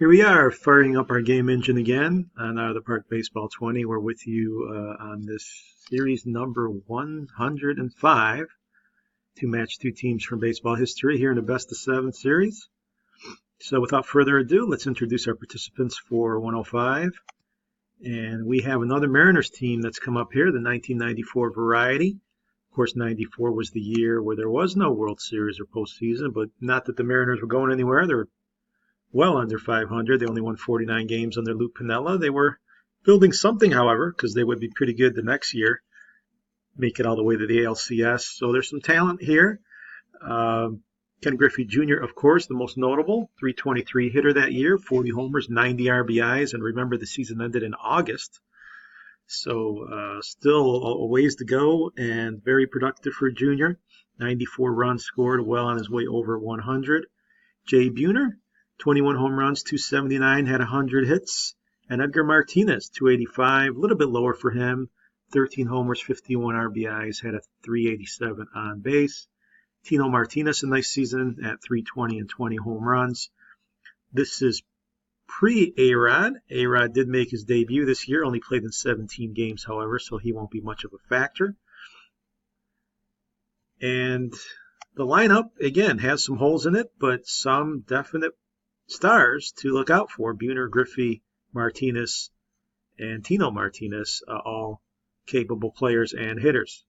Here we are, firing up our game engine again on Out of the Park Baseball 20. We're with you on this series number 105 to match two teams from baseball history here in the best of seven series. So without further ado, let's introduce our participants for 105. And we have another Mariners team that's come up here, the 1994 variety. Of course, 94 was the year where there was no World Series or postseason, but not that the Mariners were going anywhere. They were well under 500. They only won 49 games under Lou Piniella. They were building something, however, because they would be pretty good the next year, make it all the way to the ALCS. So there's some talent here. Ken Griffey Jr., of course, the most notable, 323 hitter that year, 40 homers, 90 RBIs, and remember the season ended in August. So still a ways to go and very productive for Jr. 94 runs scored, well on his way over 100. Jay Buhner, 21 home runs, 279, had 100 hits. And Edgar Martinez, 285, a little bit lower for him. 13 homers, 51 RBIs, had a 387 on base. Tino Martinez, a nice season at 320 and 20 home runs. This is pre-A-Rod. A-Rod did make his debut this year, only played in 17 games, however, so he won't be much of a factor. And the lineup, again, has some holes in it, but some definite stars to look out for. Buhner, Griffey, Martinez, and Tino Martinez, all capable players and hitters.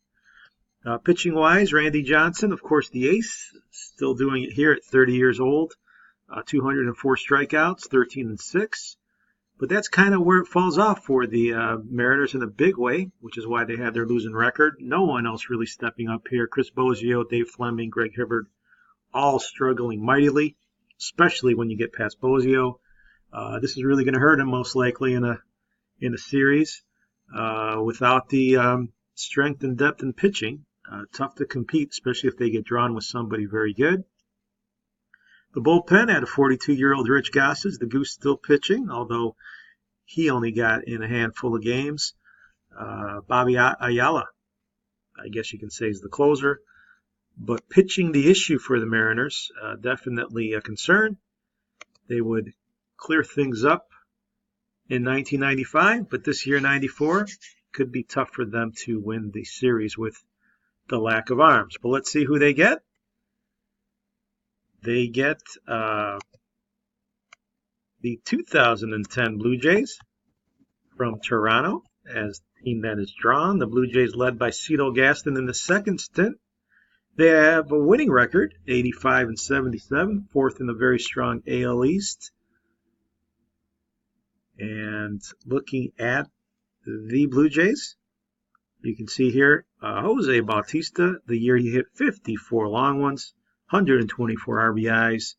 Pitching-wise, Randy Johnson, of course, the ace, still doing it here at 30 years old. 204 strikeouts, 13-6. But that's kind of where it falls off for the Mariners in a big way, which is why they have their losing record. No one else really stepping up here. Chris Bosio, Dave Fleming, Greg Hibbert, all struggling mightily, especially when you get past Bosio. This is really going to hurt him most likely in a series. Without the strength and depth in pitching, tough to compete, especially if they get drawn with somebody very good. The bullpen had a 42-year-old Rich Gossage, the Goose still pitching, although he only got in a handful of games. Bobby Ayala, I guess you can say, is the closer. But pitching the issue for the Mariners, definitely a concern. They would clear things up in 1995, but this year, 94, could be tough for them to win the series with the lack of arms. But let's see who they get. They get the 2010 Blue Jays from Toronto as the team that is drawn. The Blue Jays led by Cito Gaston in the second stint. They have a winning record, 85-77, fourth in the very strong AL East. And looking at the Blue Jays, you can see here Jose Bautista, the year he hit 54 long ones, 124 RBIs,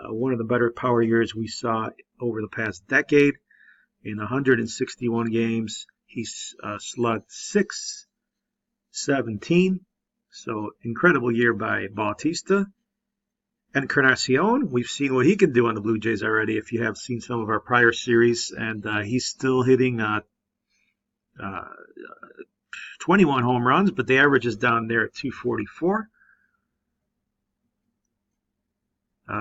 one of the better power years we saw over the past decade. In 161 games, he's slugged .617. So incredible year by Bautista. Encarnacion, we've seen what he can do on the Blue Jays already if you have seen some of our prior series, and he's still hitting 21 home runs, but the average is down there at 244.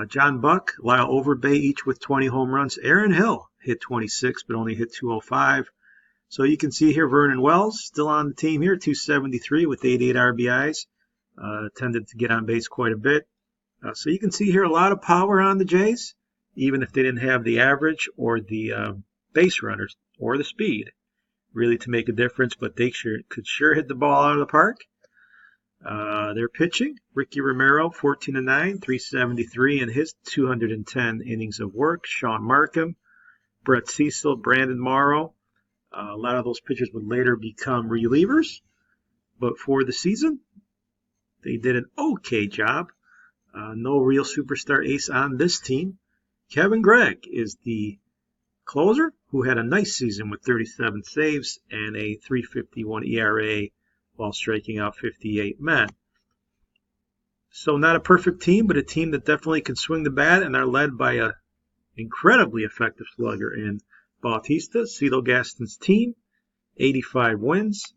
John Buck, Lyle Overbay, each with 20 home runs. Aaron Hill hit 26, but only hit 205. So you can see here Vernon Wells still on the team here, 273 with 88 RBIs. Tended to get on base quite a bit. So you can see here a lot of power on the Jays, even if they didn't have the average or the base runners or the speed really to make a difference, but they could sure hit the ball out of the park. They're pitching. Ricky Romero, 14-9, 373 in his 210 innings of work. Sean Markham, Brett Cecil, Brandon Morrow. A lot of those pitchers would later become relievers, but for the season, they did an okay job. No real superstar ace on this team. Kevin Gregg is the closer, who had a nice season with 37 saves and a 3.51 ERA while striking out 58 men. So not a perfect team, but a team that definitely can swing the bat and are led by an incredibly effective slugger in Bautista, Cito Gaston's team, 85 wins.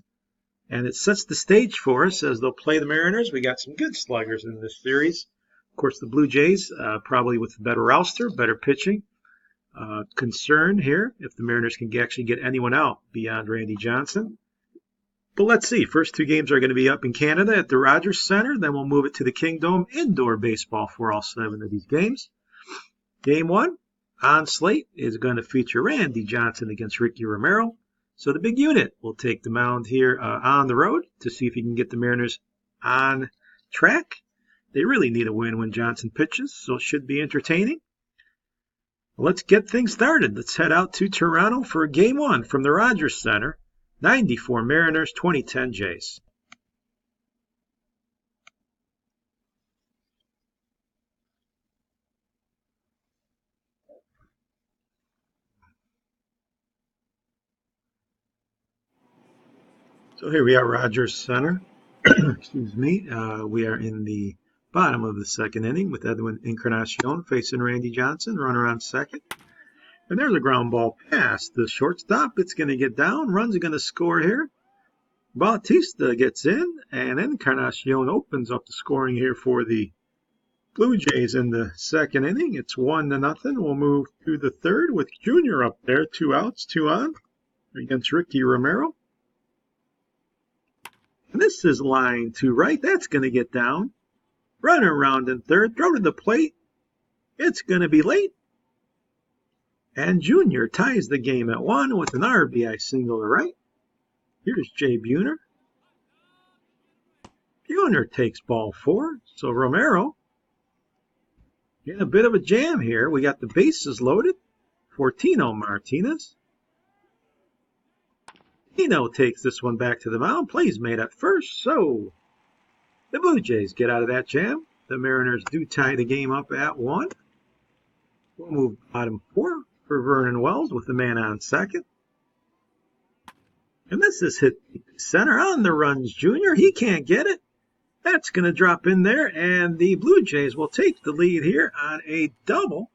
And it sets the stage for us as they'll play the Mariners. We got some good sluggers in this series. Of course, the Blue Jays, probably with a better roster, better pitching. concern here if the Mariners can actually get anyone out beyond Randy Johnson. But let's see. First two games are going to be up in Canada at the Rogers Center. Then we'll move it to the Kingdome indoor baseball for all 7 of these games. Game 1 on slate is going to feature Randy Johnson against Ricky Romero. So the big unit will take the mound here on the road to see if he can get the Mariners on track. They really need a win when Johnson pitches, so it should be entertaining. Let's get things started. Let's head out to Toronto for Game 1 from the Rogers Center. 94 Mariners, 2010 Jays. So here we are, Rogers Center. Excuse me. We are in the bottom of the second inning with Edwin Encarnacion facing Randy Johnson, runner on second. And there's a ground ball past the shortstop. It's going to get down. Runs are going to score here. Bautista gets in, and Encarnacion opens up the scoring here for the Blue Jays in the second inning. It's 1-0. We'll move to the third with Junior up there. 2 outs, 2 on against Ricky Romero. And this is line to right. That's going to get down. Runner around in third. Throw to the plate. It's going to be late. And Junior ties the game at 1 with an RBI single to right. Here's Jay Buhner. Buhner takes ball 4. So Romero in a bit of a jam here. We got the bases loaded for Tino Martinez. Tino takes this one back to the mound. Plays made at first. So the Blue Jays get out of that jam. The Mariners do tie the game up at 1. We'll move bottom 4 for Vernon Wells with the man on second. And this is hit center on the runs, Junior. He can't get it. That's going to drop in there, and the Blue Jays will take the lead here on a double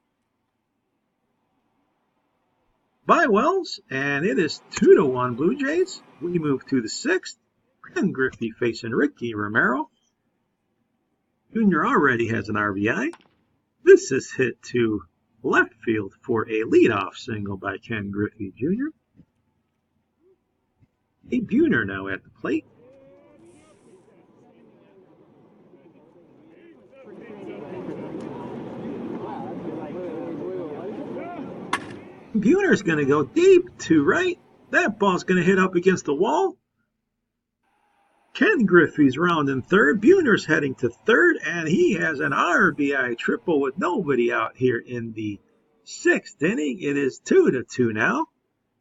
by Wells, and it is 2-1 Blue Jays. We move to the 6th. Ken Griffey facing Ricky Romero. Junior already has an RBI. This is hit to left field for a leadoff single by Ken Griffey Jr. A Buhner now at the plate. Buhner's going to go deep to right. That ball's going to hit up against the wall. Ken Griffey's rounding third. Buhner's heading to third, and he has an RBI triple with nobody out here in the 6th inning. It is 2-2 now.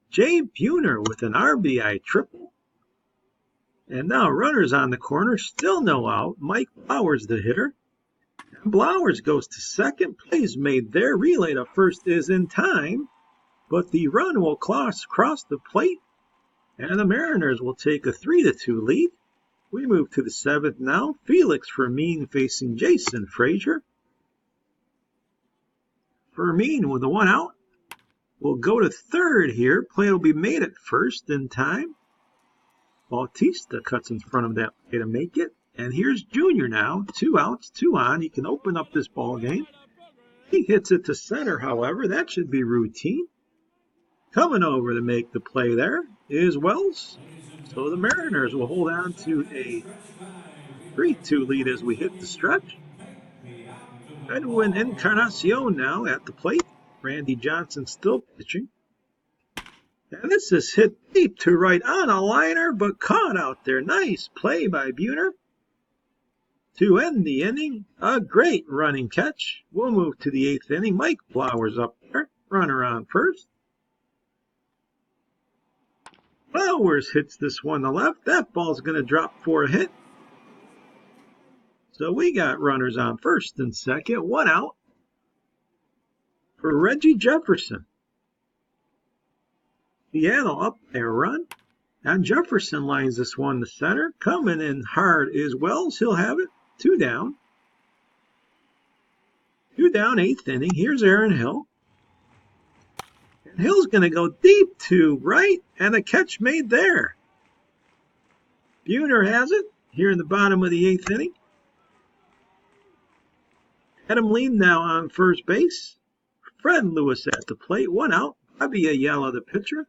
Jay Buhner with an RBI triple. And now runners on the corner, still no out. Mike Blowers the hitter. Blowers goes to second. Plays made there. Relay to first is in time. But the run will cross the plate. And the Mariners will take a 3-2 lead. We move to the 7th now. Felix Fermin facing Jason Frazier. Fermin with a 1 out. We'll go to third here. Play will be made at first in time. Bautista cuts in front of that play to make it. And here's Junior now. 2 outs, 2 on. He can open up this ball game. He hits it to center, however. That should be routine. Coming over to make the play there is Wells. So the Mariners will hold on to a 3-2 lead as we hit the stretch. Edwin Encarnacion now at the plate. Randy Johnson still pitching. And this is hit deep to right on a liner, but caught out there. Nice play by Buhner. To end the inning, a great running catch. We'll move to the 8th inning. Mike Flowers up there. Runner on first. Flowers hits this one to left. That ball's going to drop for a hit. So we got runners on first and second. 1 out for Reggie Jefferson. Seattle up a run. And Jefferson lines this one to center. Coming in hard is Wells. He'll have it. 2 down. 2 down, 8th inning. Here's Aaron Hill. And Hill's going to go deep to right. And a catch made there. Buhner has it here in the bottom of the 8th inning. Adam Lean now on first base. Fred Lewis at the plate. 1 out. Bobby Ayala, the pitcher.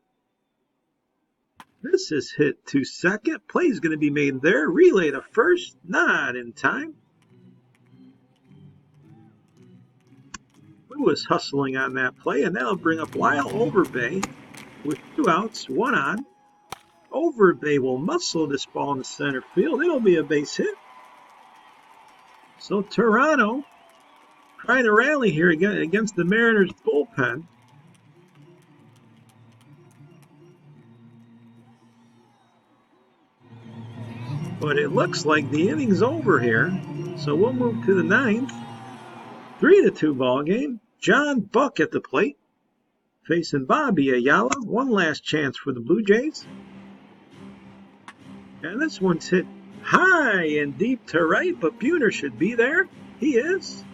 This is hit to second. Play's going to be made there. Relay to first. Not in time. Lewis hustling on that play, and that'll bring up Lyle Overbay with 2 outs, 1 on. Overbay will muscle this ball in the center field. It'll be a base hit. So Toronto trying to rally here against the Mariners bullpen. But it looks like the inning's over here. So we'll move to the 9th. 3-2 ball game. John Buck at the plate, facing Bobby Ayala. One last chance for the Blue Jays. And this one's hit high and deep to right, but Buhner should be there. He is.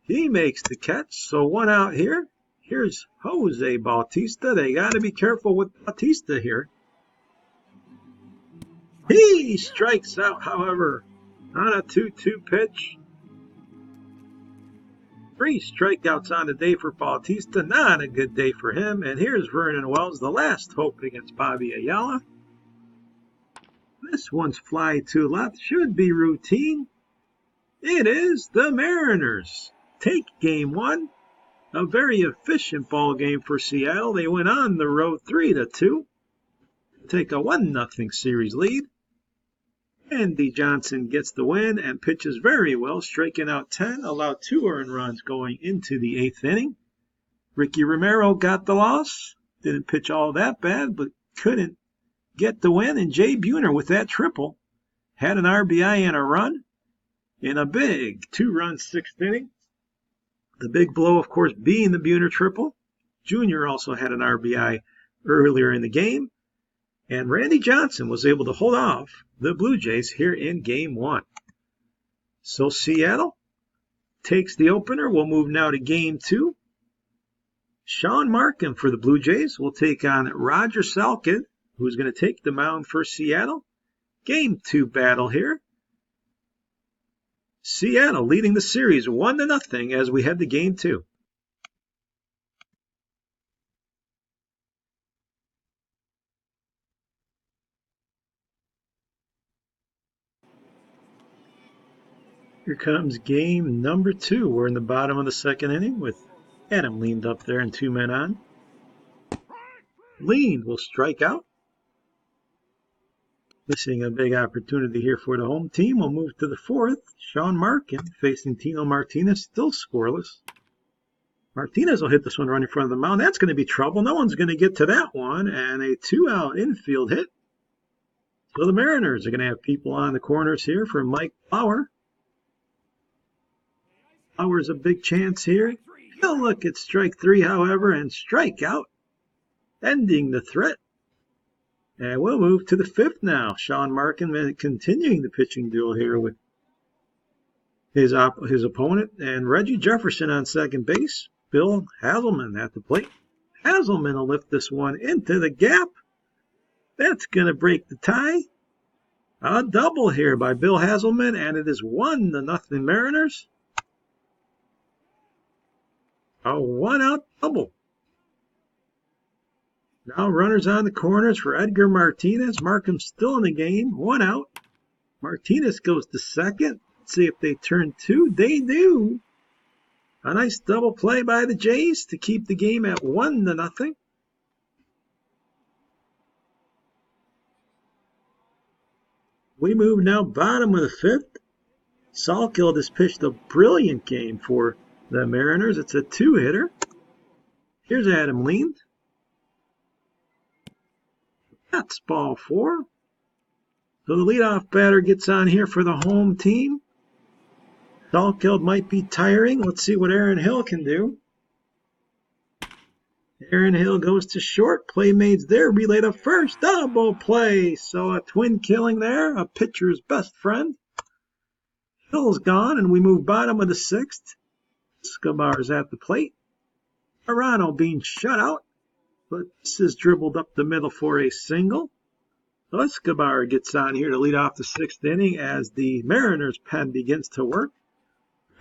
He makes the catch, so 1 out here. Here's Jose Bautista. They got to be careful with Bautista here. He strikes out, however, on a 2-2 pitch. 3 strikeouts on the day for Bautista. Not a good day for him. And here's Vernon Wells, the last hope against Bobby Ayala. This one's fly to left. Should be routine. It is. The Mariners take game 1. A very efficient ball game for Seattle. They went on the road 3-2. Take a 1-0 series lead. Andy Johnson gets the win and pitches very well, striking out 10, allowed 2 earned runs going into the 8th inning. Ricky Romero got the loss. Didn't pitch all that bad, but couldn't get the win. And Jay Buhner with that triple had an RBI and a run in a big 2-run 6th inning. The big blow, of course, being the Buhner triple. Junior also had an RBI earlier in the game. And Randy Johnson was able to hold off the Blue Jays here in game 1. So Seattle takes the opener. We'll move now to game 2. Sean Markham for the Blue Jays will take on Roger Salkid, who's going to take the mound for Seattle. Game 2 battle here. Seattle leading the series 1-0 as we head to game 2. Here comes game number 2. We're in the bottom of the 2nd inning with Adam Leaned up there and 2 men on. Leaned will strike out. Missing a big opportunity here for the home team. We'll move to the 4th. Sean Markin facing Tino Martinez, still scoreless. Martinez will hit this one right in front of the mound. That's going to be trouble. No one's going to get to that one. And a 2-out infield hit. So the Mariners are going to have people on the corners here for Mike Bauer. Bauer's a big chance here. He'll look at strike 3, however, and strike out, ending the threat. And we'll move to the 5th now. Sean Markin continuing the pitching duel here with his opponent. And Reggie Jefferson on second base. Bill Haselman at the plate. Haselman will lift this one into the gap. That's going to break the tie. A double here by Bill Haselman, and it is 1-0 Mariners. A 1-out double. Now runners on the corners for Edgar Martinez. Markham's still in the game. 1 out. Martinez goes to second. Let's see if they turn 2. They do. A nice double play by the Jays to keep the game at 1-0. We move now bottom of the 5th. Salkild has pitched a brilliant game for the Mariners. It's a 2-hitter. Here's Adam Leaned. That's ball 4. So the leadoff batter gets on here for the home team. Salkild might be tiring. Let's see what Aaron Hill can do. Aaron Hill goes to short. Playmates there. Relay to first. Double play. So a twin killing there. A pitcher's best friend. Hill's gone, and we move bottom of the 6th. Escobar's at the plate. Toronto being shut out, but this is dribbled up the middle for a single. So Escobar gets on here to lead off the 6th inning as the Mariners pen begins to work.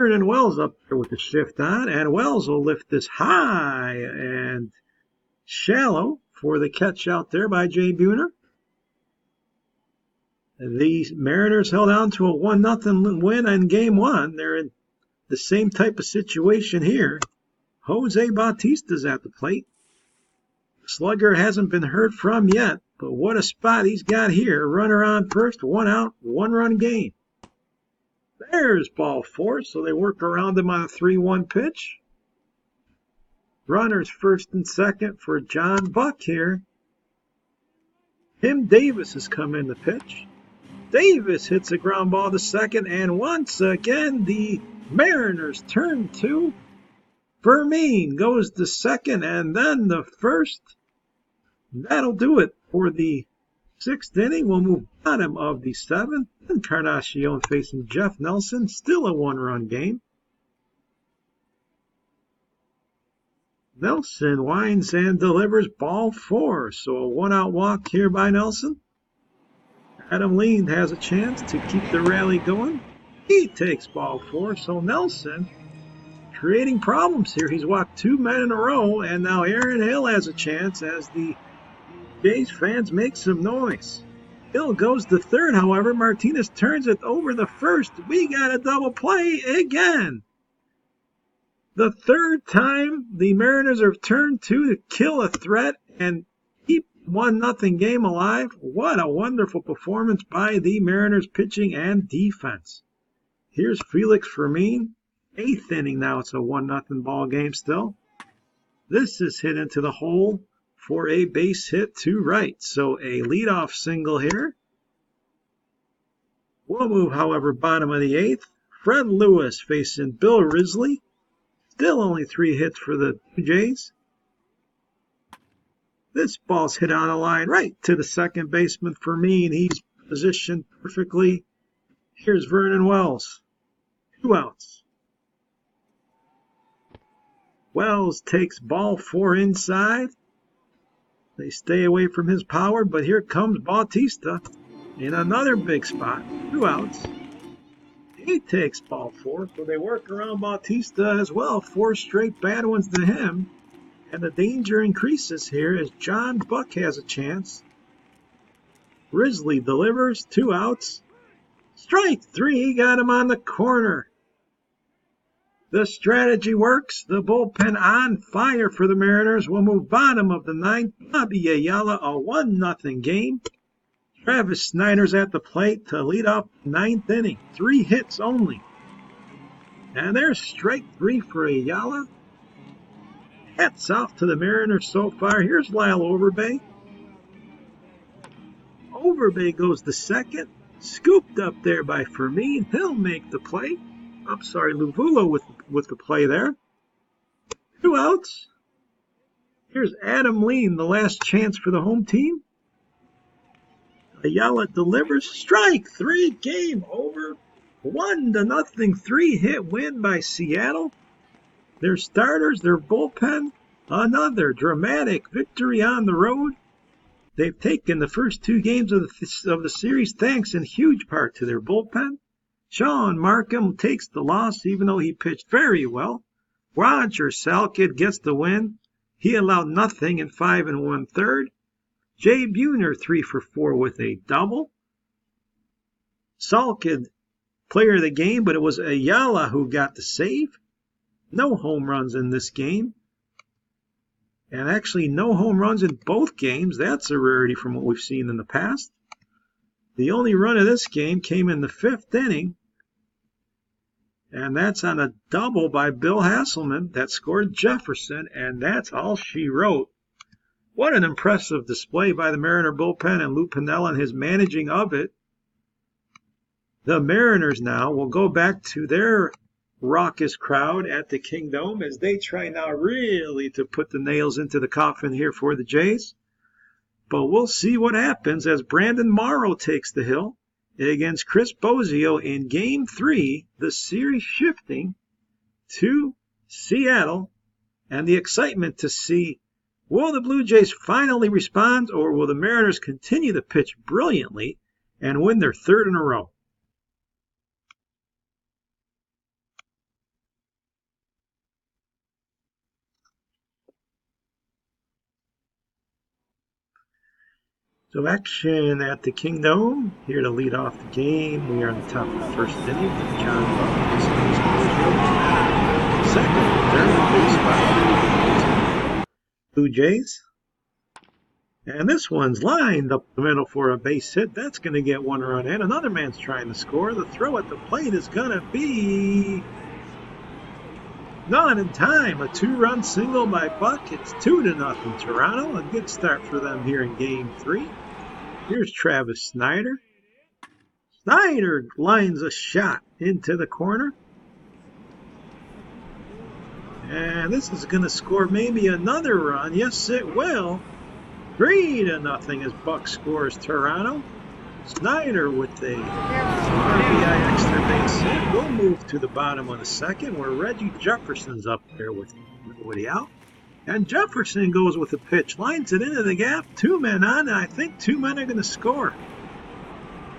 And Wells up there with the shift on, and Wells will lift this high and shallow for the catch out there by Jay Buhner. The Mariners held on to a 1-0 win in Game 1. They're in the same type of situation here. Jose Bautista's at the plate. Slugger hasn't been heard from yet, but what a spot he's got here. Runner on first, 1 out, 1-run game. There's ball 4, so they work around him on a 3-1 pitch. Runners first and second for John Buck here. Tim Davis has come in the pitch. Davis hits a ground ball to second, and once again the Mariners turn to Fermin goes to second, and then the first. That'll do it for the 6th inning. We'll move bottom of the 7th. Encarnacion facing Jeff Nelson. Still a 1-run game. Nelson winds and delivers ball 4. So a 1-out walk here by Nelson. Adam Lean has a chance to keep the rally going. He takes ball 4. So Nelson creating problems here. He's walked 2 men in a row, and now Aaron Hill has a chance as the Jays fans make some noise. Hill goes to third, however. Martinez turns it over the first. We got a double play again. The 3rd time the Mariners have turned to kill a threat and keep 1-0 game alive. What a wonderful performance by the Mariners pitching and defense. Here's Felix Fermin. 8th inning now. It's a 1-0 ball game still. This is hit into the hole for a base hit to right. So a leadoff single here. We'll move, however, bottom of the 8th. Fred Lewis facing Bill Risley. Still only 3 hits for the Jays. This ball's hit on a line right to the second baseman Fermin. He's positioned perfectly. Here's Vernon Wells. 2 outs. Wells takes ball 4 inside. They stay away from his power, but here comes Bautista in another big spot. 2 outs. He takes ball 4, so they work around Bautista as well. 4 straight bad ones to him. And the danger increases here as John Buck has a chance. Risley delivers. 2 outs. Strike 3. He got him on the corner. The strategy works. The bullpen on fire for the Mariners. We'll move bottom of the 9th. Bobby Ayala, a 1-0 game. Travis Snyder's at the plate to lead off the 9th inning. 3 hits only. And there's strike 3 for Ayala. Hats off to the Mariners so far. Here's Lyle Overbay. Overbay goes to second. Scooped up there by Fermin. He'll make the play. I'm sorry, Luvulo with the play there. 2 outs. Here's Adam Lean, the last chance for the home team. Ayala delivers. Strike 3. Game over. 1-0 3-hit win by Seattle. Their starters, their bullpen, another dramatic victory on the road. They've taken the first 2 games of the series thanks in huge part to their bullpen. Sean Markham takes the loss even though he pitched very well. Roger Salkid gets the win. He allowed nothing in 5 1/3. Jay Buhner 3 for 4 with a double. Salkid player of the game, but it was Ayala who got the save. No home runs in this game. And actually no home runs in both games. That's a rarity from what we've seen in the past. The only run of this game came in the 5th inning. And that's on a double by Bill Hasselman that scored Jefferson. And that's all she wrote. What an impressive display by the Mariner bullpen and Lou Piniella and his managing of it. The Mariners now will go back to their raucous crowd at the Kingdome as they try now really to put the nails into the coffin here for the Jays. But we'll see what happens as Brandon Morrow takes the hill against Chris Bozio in Game 3, the series shifting to Seattle, and the excitement to see, will the Blue Jays finally respond, or will the Mariners continue to pitch brilliantly and win their 3rd in a row? So action at the Kingdom. Here to lead off the game. We are in the top of the first inning with John Buck. Second, third base Blue Jays. And this one's lined up the middle for a base hit. That's going to get one run in. Another man's trying to score. The throw at the plate is going to be not in time. A 2-run single by Buck. It's 2-0 Toronto. A good start for them here in Game 3. Here's Travis Snyder. Snyder lines a shot into the corner. And this is going to score maybe another run. Yes, it will. 3-0 as Buck scores Toronto. Snyder with a RBI extra base hit. We'll move to the bottom of the second where Reggie Jefferson's up there with nobody out. And Jefferson goes with a pitch, lines it into the gap. 2 men on, and I think 2 men are going to score.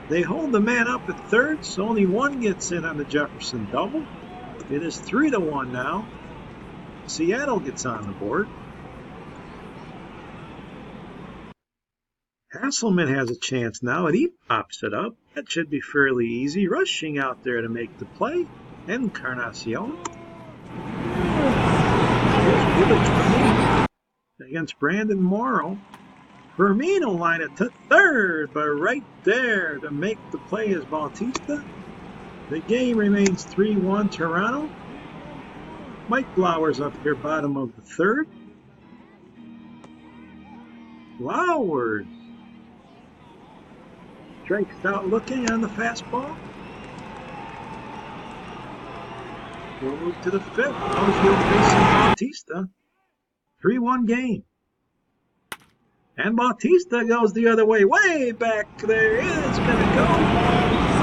They hold the man up at third, so only one gets in on the Jefferson double. It is 3-1 now. Seattle gets on the board. Hasselman has a chance now, and he pops it up. That should be fairly easy. Rushing out there to make the play. Encarnacion. Against Brandon Morrow. Firmino line it to third, but right there to make the play is Bautista. The game remains 3-1 Toronto. Mike Flowers up here, bottom of the third. Flowers strikes out looking on the fastball. We'll move to the fifth. Outfield facing Bautista. 3-1 game. And Bautista goes the other way. Way back there. It's going to go.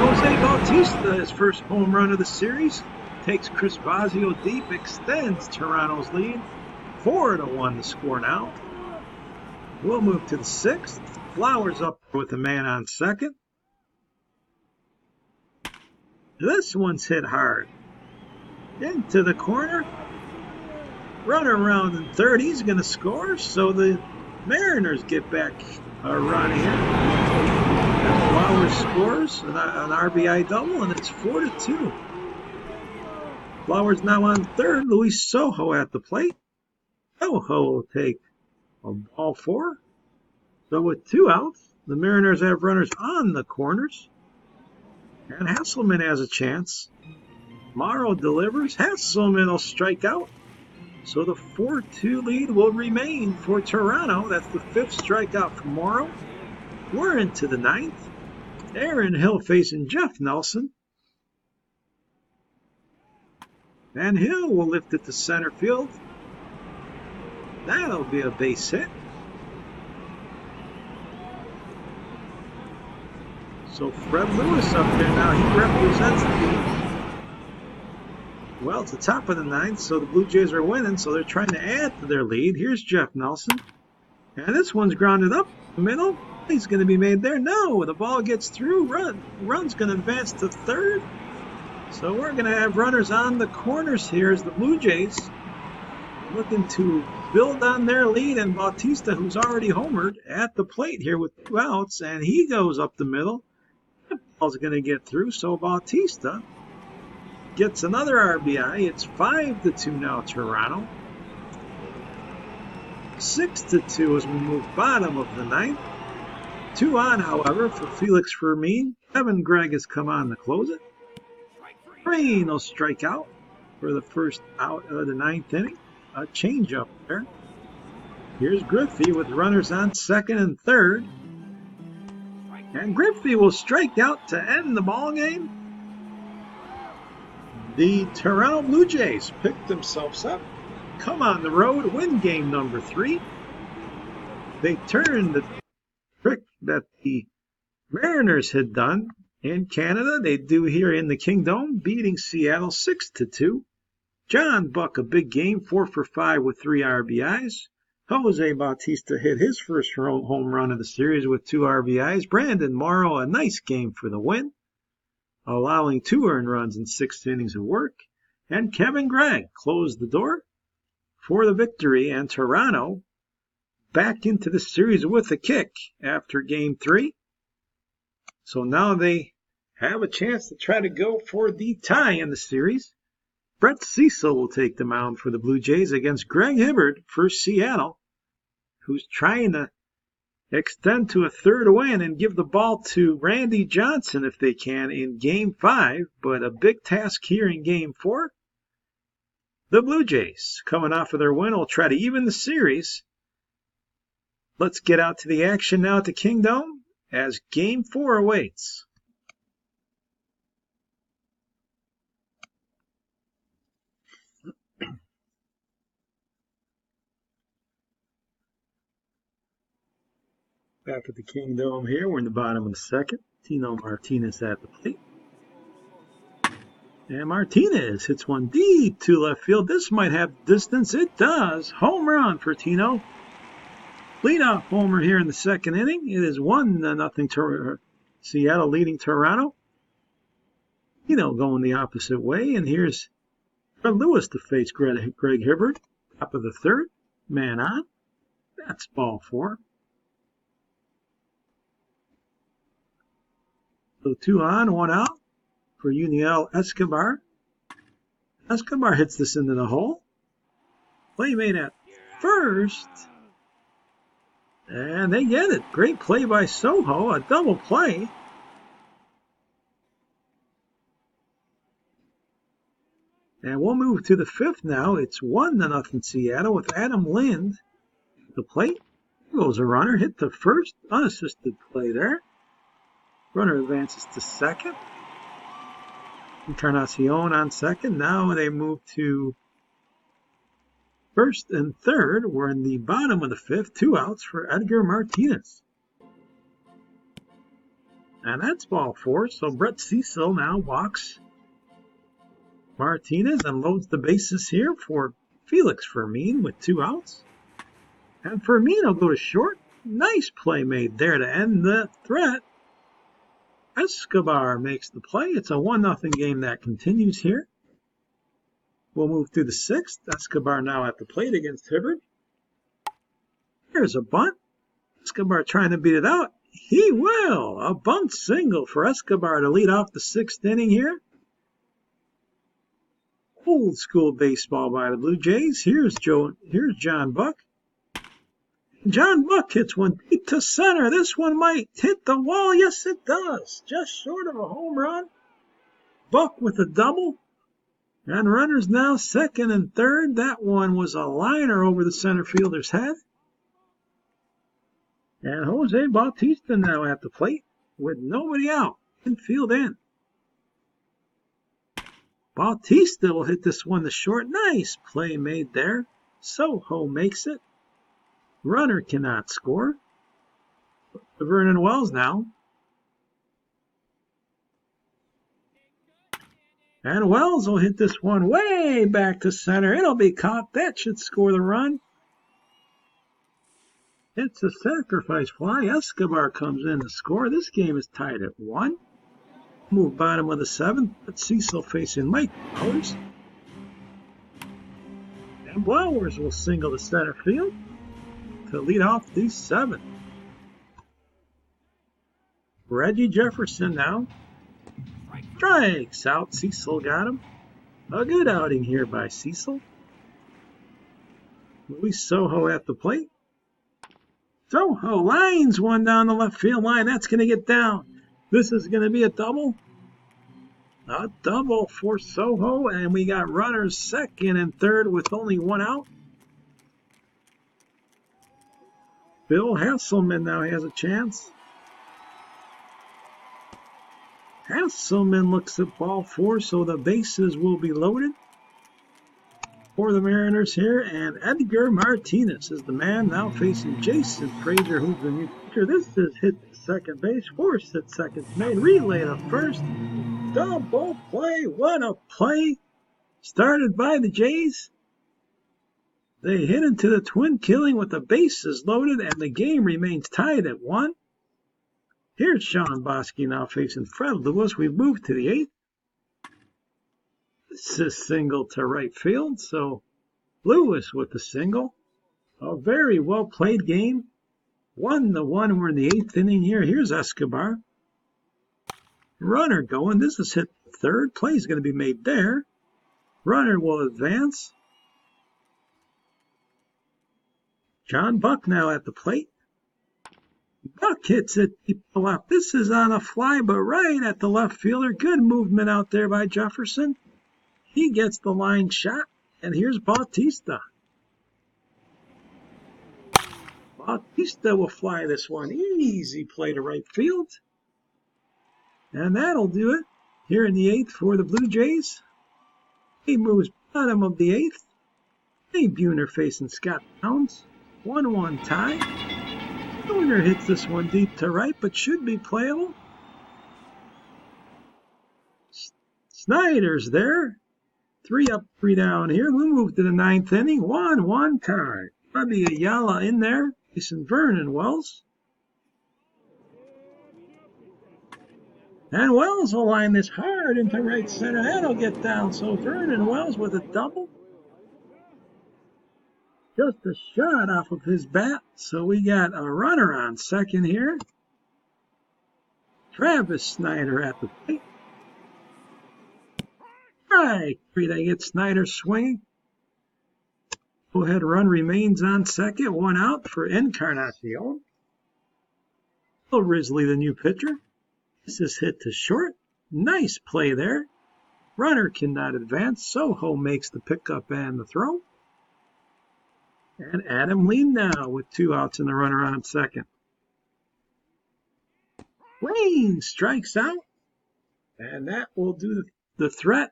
Jose Bautista, his first home run of the series. Takes Chris Bosio deep. Extends Toronto's lead. 4-1 the score now. We'll move to the sixth. Flowers up with a man on second. This one's hit hard. Into the corner. Run around in third. He's going to score. So the Mariners get back a run here. As Flowers scores an RBI double, and it's 4-2. Flowers now on third. Luis Sojo at the plate. Sojo will take a ball 4. So with 2 outs, the Mariners have runners on the corners. And Hasselman has a chance. Morrow delivers. Hasselman will strike out. So the 4-2 lead will remain for Toronto. That's the 5th strikeout for Morrow. We're into the 9th. Aaron Hill facing Jeff Nelson. And Hill will lift it to center field. That'll be a base hit. So Fred Lewis up there now. He represents well, it's the top of the 9th, so the Blue Jays are winning, so they're trying to add to their lead. Here's Jeff Nelson. And this one's grounded up the middle. He's going to be made there. No, the ball gets through. Run's going to advance to third. So we're going to have runners on the corners here as the Blue Jays looking to build on their lead. And Bautista, who's already homered, at the plate here with 2 outs, and he goes up the middle. The ball's going to get through, so Bautista gets another RBI. It's 5-2 now, Toronto. 6-2 as we move bottom of the 9th. 2 on, however, for Felix Fermin. Kevin Gregg has come on to close it. Green will strike out for the first out of the 9th inning. A changeup there. Here's Griffey with runners on second and third. And Griffey will strike out to end the ball game. The Toronto Blue Jays pick themselves up, come on the road, win game number 3. They turn the trick that the Mariners had done in Canada. They do here in the Kingdom, beating Seattle 6-2. John Buck, a big game, 4 for 5 with 3 RBIs. Jose Bautista hit his first home run of the series with 2 RBIs. Brandon Morrow, a nice game for the win, allowing 2 earned runs in 6 innings of work. And Kevin Gregg closed the door for the victory, and Toronto back into the series with a kick after game 3. So now they have a chance to try to go for the tie in the series. Brett Cecil will take the mound for the Blue Jays against Greg Hibbert for Seattle, who's trying to extend to a third win and give the ball to Randy Johnson if they can in game 5, but a big task here in game 4. The Blue Jays, coming off of their win, will try to even the series. Let's get out to the action now at the Kingdom as game 4 awaits. Back at the Kingdom here, we're in the bottom of the second. Tino Martinez at the plate. And Martinez hits one deep to left field. This might have distance. It does. Home run for Tino. Leadoff homer here in the second inning. It is 1-0 Seattle leading Toronto. Tino going the opposite way. And here's Fred Lewis to face Greg Hibbert. Top of the third. Man on. That's ball 4. So 2 on, 1 out for Yuniel Escobar. Escobar hits this into the hole. Play made at first. And they get it. Great play by Soho. A double play. And we'll move to the 5th now. It's 1-0 Seattle with Adam Lind at the plate. Goes a runner. Hit the first. Unassisted play there. Runner advances to second. Encarnacion on second. Now they move to first and third. We're in the bottom of the 5th. 2 outs for Edgar Martinez. And that's ball 4. So Brett Cecil now walks Martinez and loads the bases here for Felix Fermin with 2 outs. And Fermin will go to short. Nice play made there to end the threat. Escobar makes the play. It's a 1-0 game that continues here. We'll move to the 6th. Escobar now at the plate against Hibbert. Here's a bunt. Escobar trying to beat it out. He will. A bunt single for Escobar to lead off the 6th inning here. Old school baseball by the Blue Jays. Here's John Buck. John Buck hits one deep to center. This one might hit the wall. Yes, it does. Just short of a home run. Buck with a double. And runners now second and third. That one was a liner over the center fielder's head. And Jose Bautista now at the plate with nobody out. Infield in. Bautista will hit this one to short. Nice play made there. Soho makes it. Runner cannot score. Vernon Wells now. And Wells will hit this one way back to center. It'll be caught. That should score the run. It's a sacrifice fly. Escobar comes in to score. This game is tied at 1. Move bottom of the 7th. But Cecil facing Mike Bowers. And Bowers will single to center field to lead off the 7th. Reggie Jefferson now. Strikes out. Cecil got him. A good outing here by Cecil. Luis Soho at the plate. Soho lines one down the left field line. That's going to get down. This is going to be a double. A double for Soho. And we got runners second and third with only 1 out. Bill Hasselman now has a chance. Hasselman looks at ball 4, so the bases will be loaded for the Mariners here. And Edgar Martinez is the man now facing Jason Frazier, who's the new pitcher. This is hit to second base, force at second made, relay to first. Double play, what a play. Started by the Jays. They hit into the twin killing with the bases loaded, and the game remains tied at 1. Here's Sean Bosky now facing Fred Lewis. We've moved to the 8th. This is single to right field, so Lewis with the single. A very well played game. 1-1. We're in the 8th inning here. Here's Escobar. Runner going. This is hit third. Play's going to be made there. Runner will advance. John Buck now at the plate. Buck hits it deep to left. This is on a fly, but right at the left fielder. Good movement out there by Jefferson. He gets the line shot, and here's Bautista. Bautista will fly this one. Easy play to right field. And that'll do it here in the 8th for the Blue Jays. He moves bottom of the 8th. Dave Buhner facing Scott Downs. 1-1 tie. Buhner hits this one deep to right, but should be playable. Snyder's there. 3 up, 3 down here. We'll move to the 9th inning. 1-1 tie. Bobby Ayala in there. Facing Vernon Wells. And Wells will line this hard into right center. That'll get down. So Vernon Wells with a double. Just a shot off of his bat. So we got a runner on second here. Travis Snyder at the plate. Strike 3. They get Snyder swinging. Go-ahead run remains on second. 1 out for Encarnacion. Bill Risley, the new pitcher. This is hit to short. Nice play there. Runner cannot advance. Soho makes the pickup and the throw. And Adam Lean now with 2 outs and the runner on second. Wayne strikes out. And that will do the threat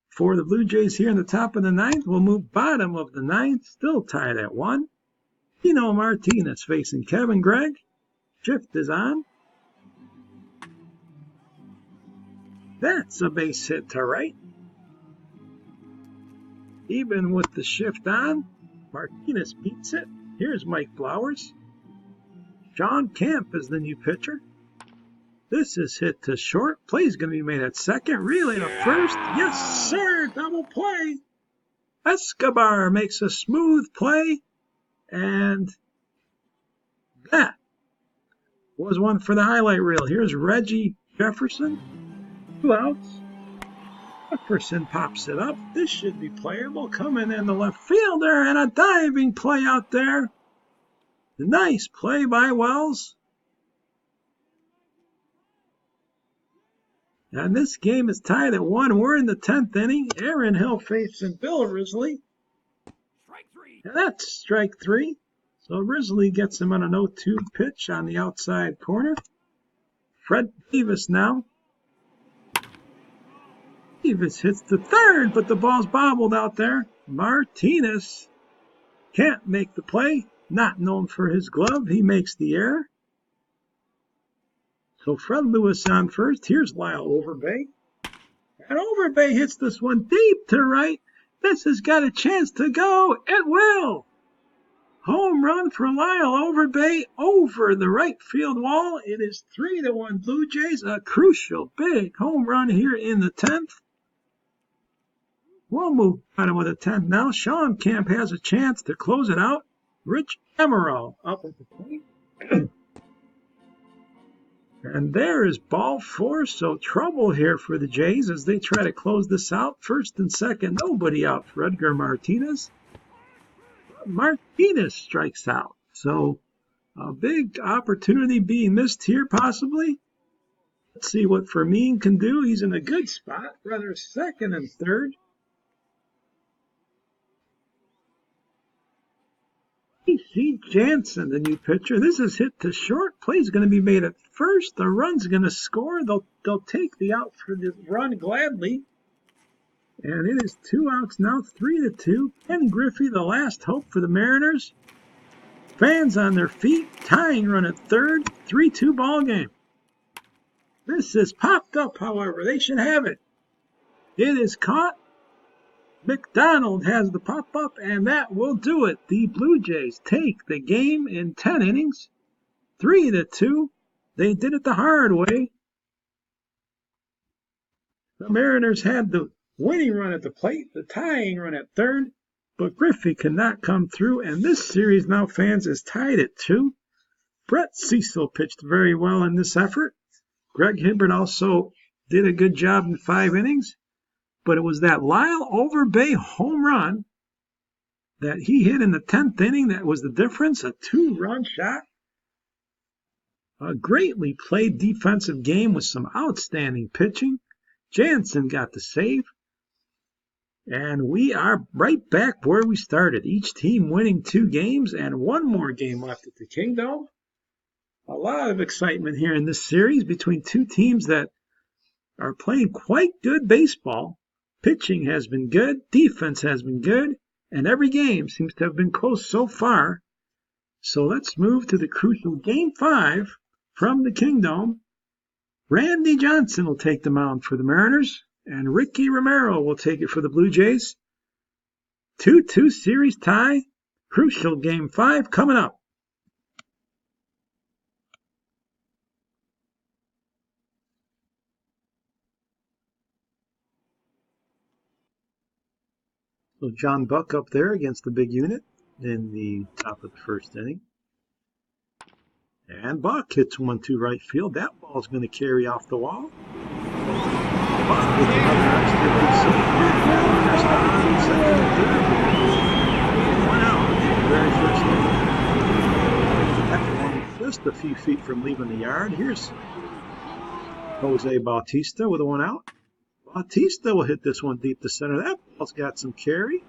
for the Blue Jays here in the top of the 9th. We'll move bottom of the 9th. Still tied at 1. Tino Martinez facing Kevin Gregg. Shift is on. That's a base hit to right. Even with the shift on, Martinez beats it. Here's Mike Flowers. Sean Camp is the new pitcher. This is hit to short. Play's going to be made at second. Relay to first. Yes, sir. Double play. Escobar makes a smooth play. And that was one for the highlight reel. Here's Reggie Jefferson. 2 outs. Jefferson pops it up. This should be playable. Coming in the left fielder and a diving play out there. Nice play by Wells. And this game is tied at 1. We're in the 10th inning. Aaron Hill facing Bill Risley. And that's strike 3. So Risley gets him on a 0-2 pitch on the outside corner. Fred Davis now. Davis hits the third, but the ball's bobbled out there. Martinez can't make the play. Not known for his glove. He makes the error. So Fred Lewis on first. Here's Lyle Overbay. And Overbay hits this one deep to right. This has got a chance to go. It will. Home run for Lyle Overbay over the right field wall. It is 3-1 Blue Jays. A crucial big home run here in the 10th. We'll move bottom of the 10th now. Sean Camp has a chance to close it out. Rich Emerald up at the plate. And there is ball 4, so trouble here for the Jays as they try to close this out. First and second, nobody out for Edgar Martinez. Martinez strikes out. So a big opportunity being missed here possibly. Let's see what Fermin can do. He's in a good spot, rather second and third. C. Jansen, the new pitcher. This is hit to short. Play's going to be made at first. The run's going to score. They'll take the out for the run gladly. And it is 2 outs now, 3-2. Ken Griffey, the last hope for the Mariners. Fans on their feet. Tying run at third. 3-2 ball game. This is popped up, however. They should have it. It is caught. McDonald has the pop-up, and that will do it. The Blue Jays take the game in 10 innings, 3-2. They did it the hard way. The Mariners had the winning run at the plate, the tying run at third, But Griffey could not come through, and this series now, fans, is tied at 2. Brett Cecil pitched very well in this effort. Greg Hibbert also did a good job in 5 innings, but it was that Lyle Overbay home run that he hit in the 10th inning that was the difference, a 2-run shot. A greatly played defensive game with some outstanding pitching. Jansen got the save. And we are right back where we started, each team winning 2 games and 1 more game left at the Kingdome. A lot of excitement here in this series between 2 teams that are playing quite good baseball. Pitching has been good, defense has been good, and every game seems to have been close so far. So let's move to the crucial Game 5 from the Kingdome. Randy Johnson will take the mound for the Mariners, and Ricky Romero will take it for the Blue Jays. 2-2 series tie. Crucial Game 5 coming up. So John Buck up there against the big unit in the top of the first inning. And Buck hits one to right field. That ball's going to carry off the wall. Buck with another extra good save. One out in the very first inning. That one just a few feet from leaving the yard. Here's Jose Bautista with a 1 out. Bautista will hit this one deep to center. That ball's got some carry.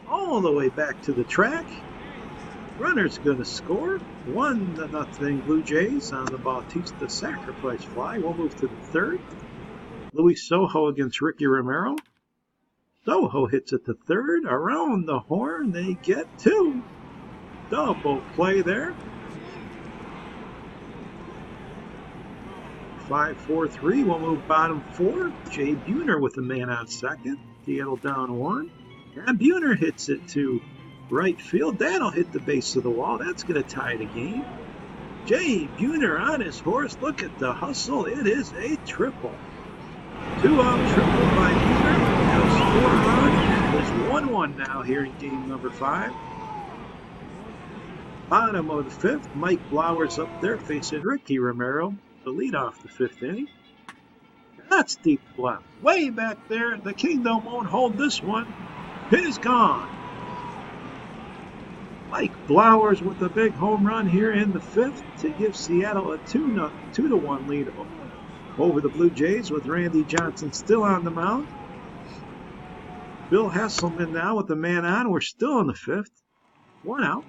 All the way back to the track. Runner's going to score. 1-0 Blue Jays on the Bautista sacrifice fly. We'll move to the third. Luis Sojo against Ricky Romero. Sojo hits it to third. Around the horn, they get 2. Double play there. 5-4-3. We'll move bottom 4. Jay Buhner with a man on second. Seattle down 1. And Buhner hits it to right field. That'll hit the base of the wall. That's going to tie the game. Jay Buhner on his horse. Look at the hustle. It is a triple. 2-out triple by Buhner. Now 4 runs. It's 1-1 now here in game number 5. Bottom of the 5th. Mike Blowers up there facing Ricky Romero to lead off the 5th inning. That's deep left. Way back there. The Kingdome won't hold this one. It is gone. Mike Blowers with a big home run here in the 5th to give Seattle a 2-1 lead over the Blue Jays with Randy Johnson still on the mound. Bill Hasselman now with the man on. We're still in the 5th. 1 out.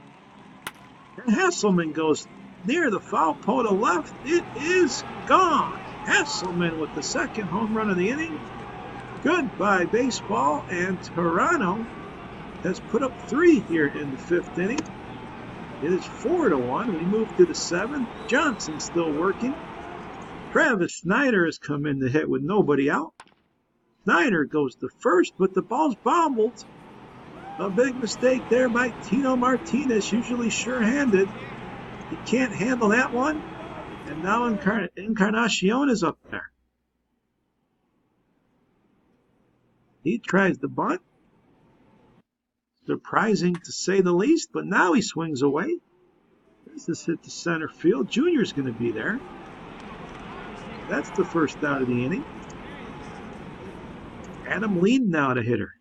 And Hasselman goes near the foul pole to left. It is gone. Hasselman with the 2nd home run of the inning. Goodbye baseball, and Toronto has put up 3 here in the 5th inning. It is 4-1. We move to the 7th. Johnson still working. Travis Snyder has come in to hit with nobody out. Snyder goes to first, but the ball's bobbled. A big mistake there by Tino Martinez, usually sure-handed. He can't handle that one. And now Encarnacion is up there. He tries the bunt. Surprising to say the least, but now he swings away. This is hit to center field. Junior's going to be there. That's the first out of the inning. Adam Lean now to hitter.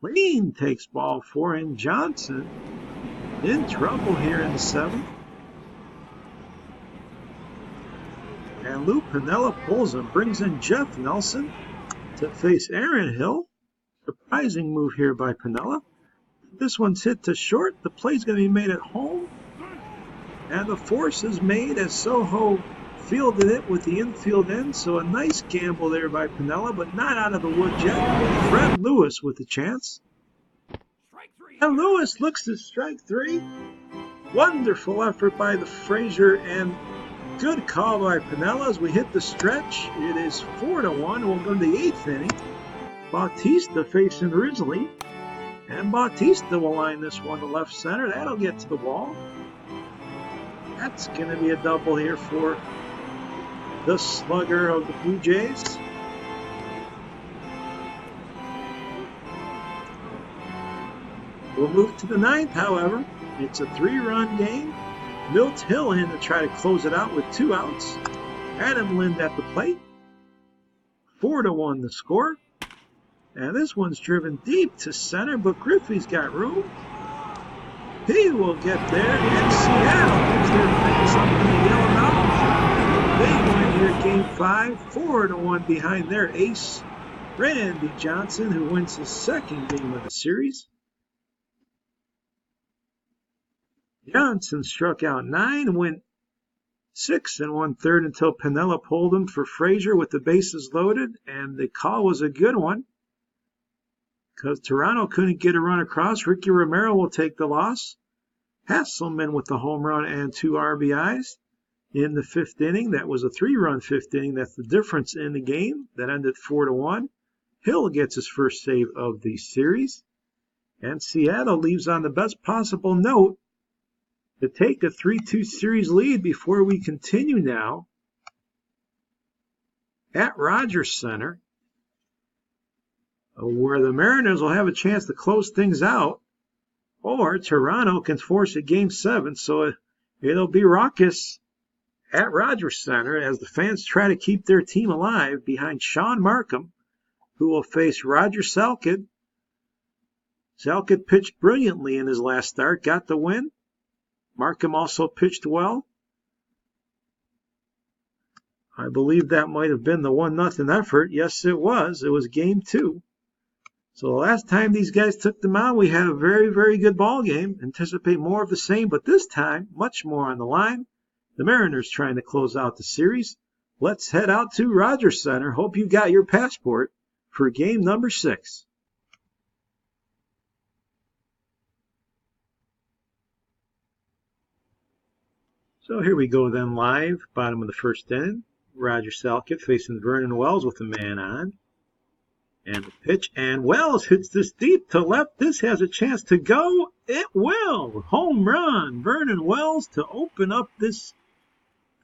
Lean takes ball 4, and Johnson in trouble here in the 7th. And Lou Piniella pulls him, brings in Jeff Nelson to face Aaron Hill. Surprising move here by Piniella. This one's hit to short. The play's going to be made at home. And the force is made as Sojo fielded it with the infield end. So a nice gamble there by Piniella, but not out of the woods yet. Fred Lewis with a chance. And Lewis looks at strike 3. Wonderful effort by the Frazier and good call by Piniella as we hit the stretch. It is 4-1. We'll go to the 8th inning. Bautista facing Risley. And Bautista will line this one to left center. That'll get to the wall. That's going to be a double here for the slugger of the Blue Jays. We'll move to the ninth, however. It's a 3-run game. Milt Hill in to try to close it out with 2 outs. Adam Lind at the plate. 4-1 the score. And this one's driven deep to center, but Griffey's got room. He will get there, and Seattle gives their fans something to yell about. They win here Game 5, 4-1 behind their ace, Randy Johnson, who wins his second game of the series. Johnson struck out 9, went 6 1/3 until Piniella pulled him for Frazier with the bases loaded, and the call was a good one because Toronto couldn't get a run across. Ricky Romero will take the loss. Hasselman with the home run and 2 RBIs in the 5th inning. That was a 3-run 5th inning. That's the difference in the game. That ended 4-1. Hill gets his first save of the series. And Seattle leaves on the best possible note to take a 3-2 series lead before we continue now at Rogers Center, where the Mariners will have a chance to close things out, or Toronto can force a Game 7, so it'll be raucous at Rogers Center as the fans try to keep their team alive behind Sean Markham, who will face Roger Salkett. Salkett pitched brilliantly in his last start, got the win. Markham also pitched well. I believe that might have been the 1-0 effort. Yes, it was. It was Game 2. So the last time these guys took them out, we had a very, very good ball game. Anticipate more of the same, but this time, much more on the line. The Mariners trying to close out the series. Let's head out to Rogers Center. Hope you got your passport for game number 6. So here we go then live, bottom of the 1st inning. Roger Salkett facing Vernon Wells with a man on. And the pitch, and Wells hits this deep to left. This has a chance to go. It will. Home run. Vernon Wells to open up this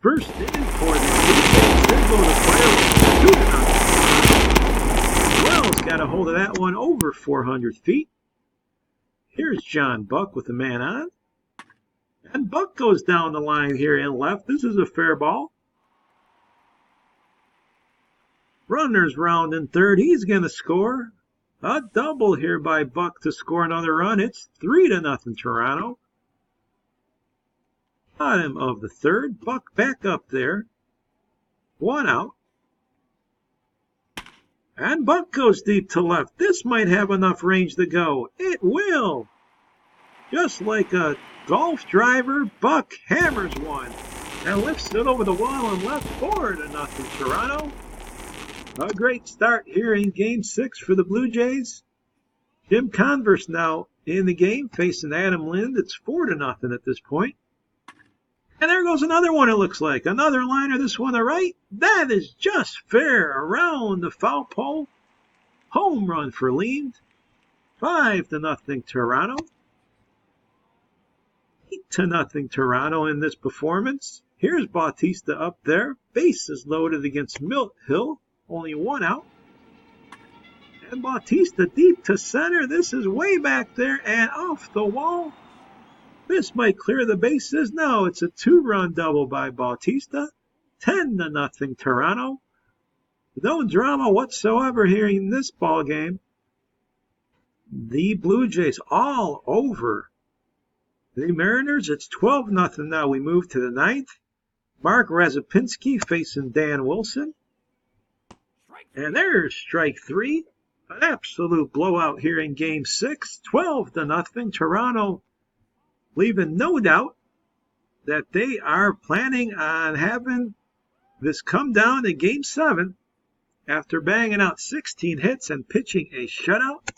1st inning for the Blue They go to fire with 2-0. Wells got a hold of that one over 400 feet. Here's John Buck with a man on. And Buck goes down the line here in left. This is a fair ball. Runners round in 3rd. He's going to score. A double here by Buck to score another run. It's 3-0 Toronto. Bottom of the 3rd. Buck back up there. 1 out. And Buck goes deep to left. This might have enough range to go. It will. Just like a golf driver, Buck hammers one and lifts it over the wall and left. 4-0 Toronto. A great start here in Game 6 for the Blue Jays. Jim Converse now in the game facing Adam Lind. It's 4-0 at this point. And there goes another one, it looks like. Another liner, this one to the right. That is just fair around the foul pole. Home run for Lind. 5-0 Toronto. 8-0 Toronto in this performance. Here's Bautista up there. Bases loaded against Milt Hill. Only 1 out. And Bautista deep to center. This is way back there and off the wall. This might clear the bases. No, it's a 2-run double by Bautista. 10-0 Toronto. No drama whatsoever here in this ball game. The Blue Jays all over the Mariners. It's 12-0 now. We move to the 9th. Mark Razapinski facing Dan Wilson. And there's strike 3. An absolute blowout here in Game 6. 12-0. Toronto leaving no doubt that they are planning on having this come down to Game 7 after banging out 16 hits and pitching a shutout.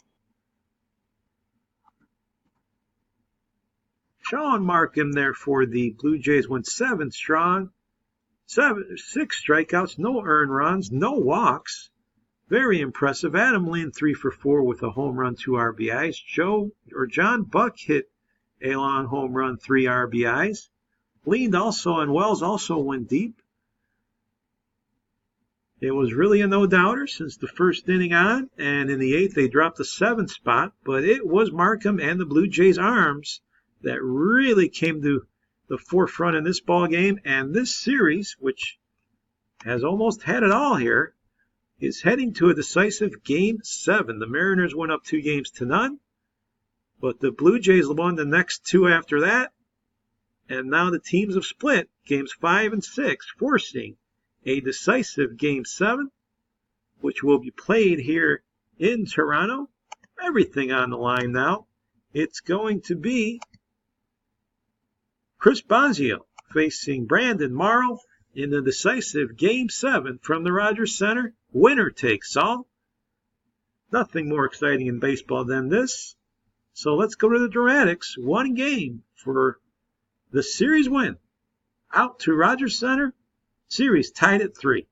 Sean Markham there for the Blue Jays went 7 strong. 6 strikeouts, no earned runs, no walks. Very impressive. Adam Lind 3 for 4 with a home run, 2 RBIs. John Buck hit a long home run, 3 RBIs. Lind also and Wells also went deep. It was really a no-doubter since the first inning on, and in the 8th they dropped the 7th spot, but it was Markham and the Blue Jays' arms that really came to the forefront in this ball game, and this series, which has almost had it all here, is heading to a decisive Game 7. The Mariners went up 2-0, but the Blue Jays won the next 2 after that, and now the teams have split Games 5 and 6, forcing a decisive Game 7, which will be played here in Toronto. Everything on the line now. It's going to be Chris Bosio facing Brandon Morrow in the decisive Game 7 from the Rogers Center. Winner takes all. Nothing more exciting in baseball than this. So let's go to the dramatics. One game for the series win. Out to Rogers Center. Series tied at 3.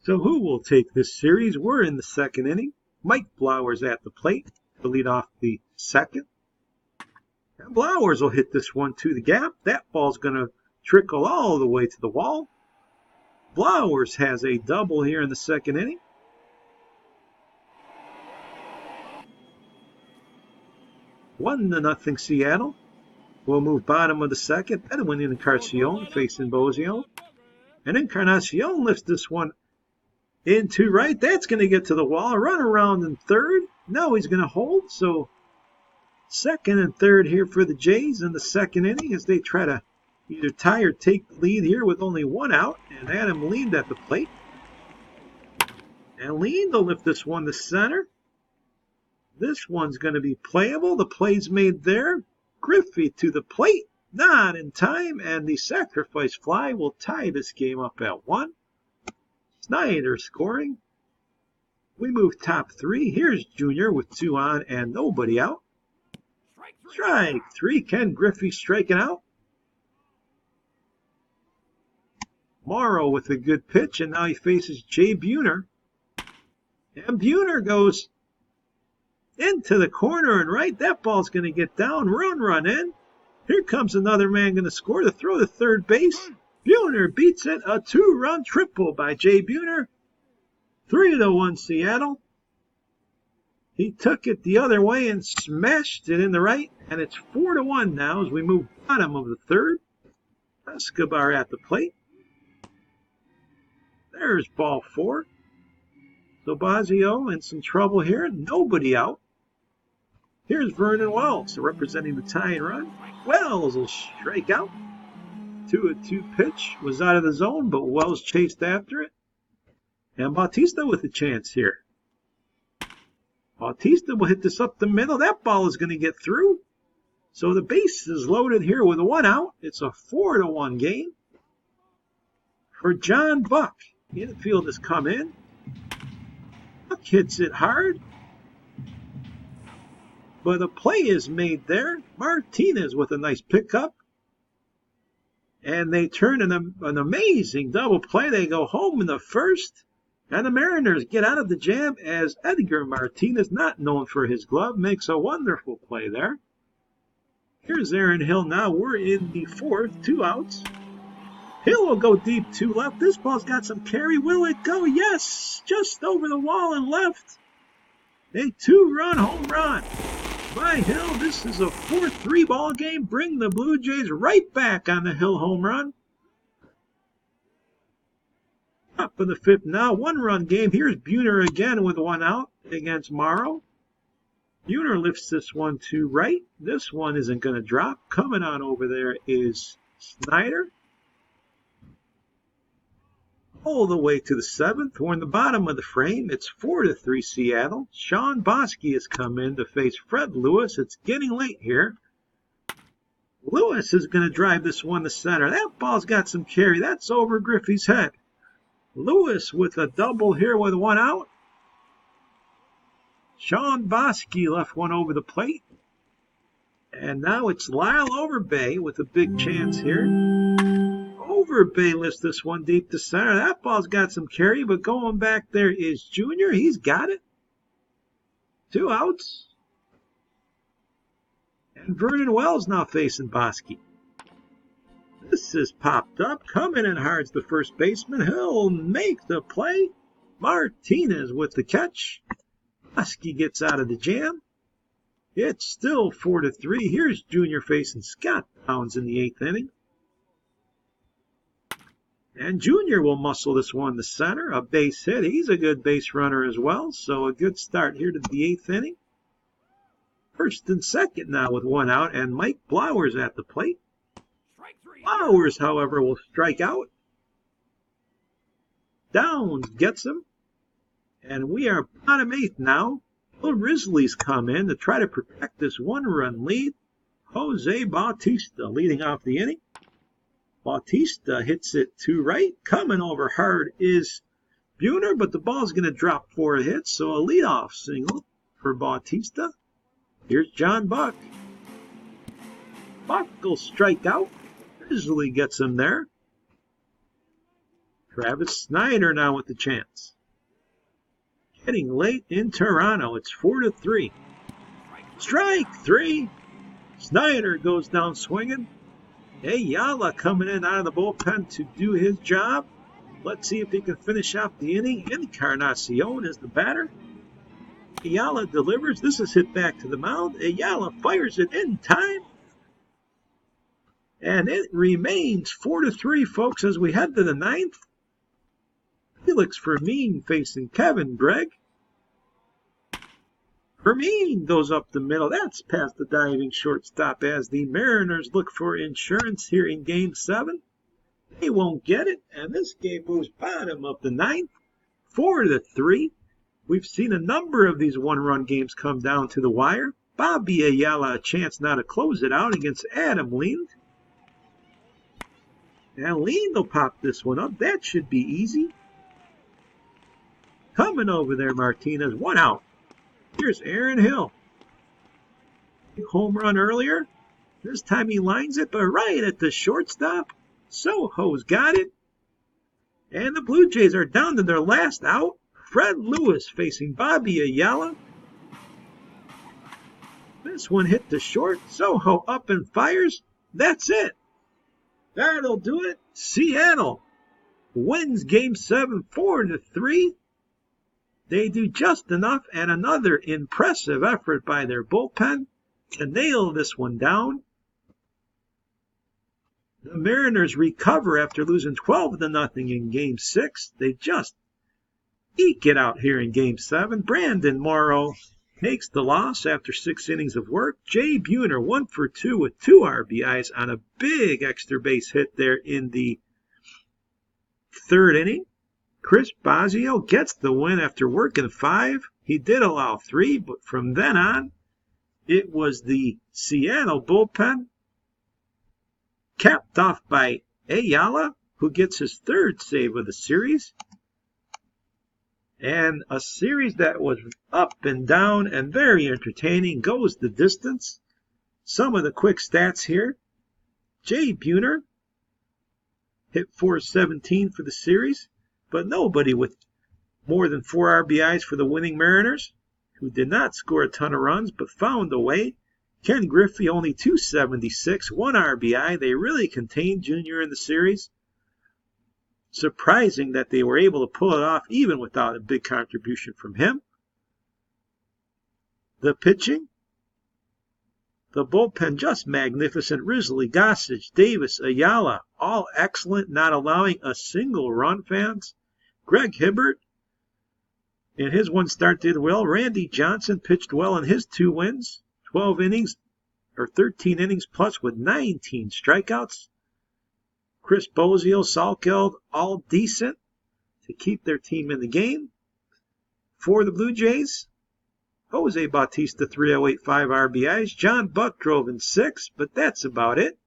So who will take this series? We're in the 2nd inning. Mike Blowers at the plate to lead off the 2nd. And Blowers will hit this one to the gap. That ball's going to trickle all the way to the wall. Blowers has a double here in the 2nd inning. 1-0 Seattle. We'll move bottom of the 2nd. Edwin Encarnacion facing Bosio. And Encarnacion lifts this one into right. That's going to get to the wall. Run around in 3rd. No, he's going to hold. So 2nd and 3rd here for the Jays in the 2nd inning as they try to either tie or take the lead here with only 1 out. And Adam Lean at the plate. And Lean will lift this one to center. This one's going to be playable. The play's made there. Griffey to the plate. Not in time. And the sacrifice fly will tie this game up at 1. Snyder scoring. We move top 3. Here's Junior with 2 on and nobody out. Strike 3. Ken Griffey striking out. Morrow with a good pitch, and now he faces Jay Buhner. And Buhner goes into the corner and right. That ball's going to get down. Run in. Here comes another man going to score to throw to 3rd base. Buhner beats it. A 2-run triple by Jay Buhner. 3-1 Seattle. He took it the other way and smashed it in the right. And it's 4-1 now as we move bottom of the 3rd. Escobar at the plate. There's ball 4. So Bosio in some trouble here. Nobody out. Here's Vernon Wells representing the tying run. Wells will strike out. 2-2 pitch was out of the zone, but Wells chased after it. And Bautista with a chance here. Bautista will hit this up the middle. That ball is going to get through. So the base is loaded here with 1 out. It's a 4-1 game. For John Buck, infield has come in. Buck hits it hard. But a play is made there. Martinez with a nice pickup. And they turn an amazing double play. They go home in the 1st. And the Mariners get out of the jam as Edgar Martinez, not known for his glove, makes a wonderful play there. Here's Aaron Hill now. We're in the 4th. 2 outs. Hill will go deep to left. This ball's got some carry. Will it go? Yes! Just over the wall and left. A 2-run home run by Hill. This is a 4-3 ball game. Bring the Blue Jays right back on the Hill home run. Top of the 5th now. 1-run game. Here's Buhner again with 1 out against Morrow. Buhner lifts this one to right. This one isn't going to drop. Coming on over there is Snyder. All the way to the 7th. We're in the bottom of the frame. It's 4-3 Seattle. Sean Bosky has come in to face Fred Lewis. It's getting late here. Lewis is going to drive this one to center. That ball's got some carry. That's over Griffey's head. Lewis with a double here with 1 out. Sean Bosky left one over the plate. And now it's Lyle Overbay with a big chance here. Overbay lifts this one deep to center. That ball's got some carry, but going back there is Junior. He's got it. 2 outs. And Vernon Wells now facing Bosky. This is popped up. Coming in hard's the first baseman. He'll make the play. Martinez with the catch. Bosky gets out of the jam. It's still 4-3. Here's Junior facing Scott Downs in the 8th inning. And Junior will muscle this one to center. A base hit. He's a good base runner as well. So a good start here to the 8th inning. First and second now with one out. And Mike Blowers at the plate. Blowers, however, will strike out. Downs gets him. And we are bottom 8th now. The Risley's come in to try to protect this one-run lead. Jose Bautista leading off the inning. Bautista hits it to right. Coming over hard is Buhner, but the ball's going to drop 4 hits, so a leadoff single for Bautista. Here's John Buck. Buck will strike out. Risley gets him there. Travis Snyder now with the chance. Getting late in Toronto. It's 4-3. Strike 3. Snyder goes down swinging. Ayala coming in out of the bullpen to do his job. Let's see if he can finish off the inning. Encarnacion is the batter. Ayala delivers. This is hit back to the mound. Ayala fires it in time. And it remains 4-3, folks, as we head to the 9th. Felix Fermin facing Kevin Gregg. Fermin goes up the middle. That's past the diving shortstop as the Mariners look for insurance here in Game 7. They won't get it, and this game moves bottom of the 9th, 4-3. We've seen a number of these one-run games come down to the wire. Bobby Ayala a chance now to close it out against Adam Lind. And Lind will pop this one up. That should be easy. Coming over there, Martinez. One out. Here's Aaron Hill. Home run earlier. This time he lines it, but right at the shortstop. Soho's got it. And the Blue Jays are down to their last out. Fred Lewis facing Bobby Ayala. This one hit the short. Soho up and fires. That's it. That'll do it. Seattle wins Game 7 4-3. They do just enough, and another impressive effort by their bullpen to nail this one down. The Mariners recover after losing 12-0 in Game 6. They just eke it out here in Game 7. Brandon Morrow takes the loss after 6 innings of work. Jay Buhner 1 for 2 with 2 RBIs on a big extra base hit there in the 3rd inning. Chris Bosio gets the win after working 5. He did allow 3, but from then on, it was the Seattle bullpen, capped off by Ayala, who gets his 3rd save of the series. And a series that was up and down and very entertaining, goes the distance. Some of the quick stats here. Jay Buhner hit .417 for the series. But nobody with more than 4 RBIs for the winning Mariners, who did not score a ton of runs but found a way. Ken Griffey only .276, 1 RBI. They really contained Junior in the series. Surprising that they were able to pull it off even without a big contribution from him. The pitching. The bullpen just magnificent. Risley, Gossage, Davis, Ayala, all excellent, not allowing a single run, fans. Greg Hibbert, in his 1 start, did well. Randy Johnson pitched well in his 2 wins. 12 innings, or 13 innings plus with 19 strikeouts. Chris Bosio, Salkeld, all decent to keep their team in the game. For the Blue Jays, Jose Bautista 308, 5 RBIs. John Buck drove in 6, but that's about it.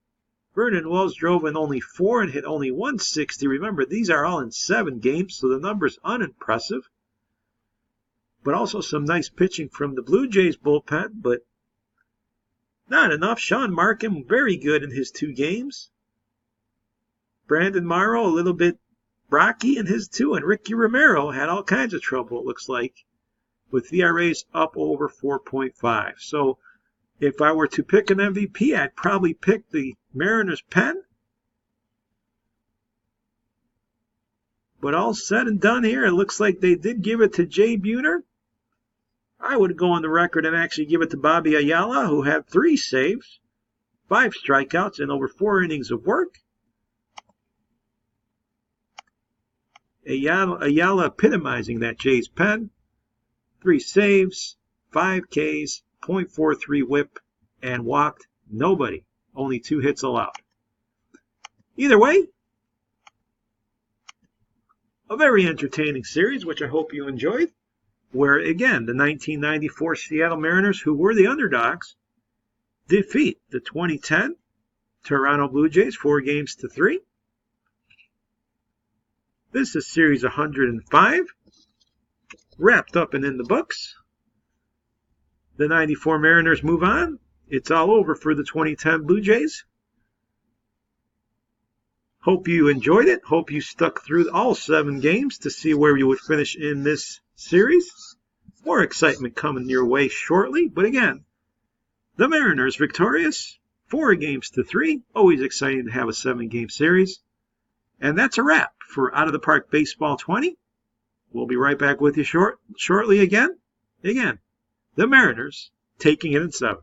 Vernon Wells drove in only 4 and hit only 160. Remember, these are all in 7 games, so the number's unimpressive. But also some nice pitching from the Blue Jays bullpen, but not enough. Sean Markham, very good in his 2 games. Brandon Morrow, a little bit rocky in his 2, and Ricky Romero had all kinds of trouble, it looks like, with ERAs up over 4.5. So If I were to pick an MVP, I'd probably pick the Mariners pen. But all said and done here, it looks like they did give it to Jay Buhner. I would go on the record and actually give it to Bobby Ayala, who had 3 saves, 5 strikeouts, and over 4 innings of work. Ayala epitomizing that Jays pen. 3 saves, 5 Ks, .43 whip, and walked nobody. Only 2 hits allowed. Either way, a very entertaining series, which I hope you enjoyed, where, again, the 1994 Seattle Mariners, who were the underdogs, defeat the 2010 Toronto Blue Jays 4-3. This is Series 105, wrapped up and in the books. The 94 Mariners move on. It's all over for the 2010 Blue Jays. Hope you enjoyed it. Hope you stuck through all 7 games to see where you would finish in this series. More excitement coming your way shortly. But again, the Mariners victorious, 4-3. Always exciting to have a 7-game series. And that's a wrap for Out of the Park Baseball 20. We'll be right back with you shortly again. Again, the Mariners taking it in 7.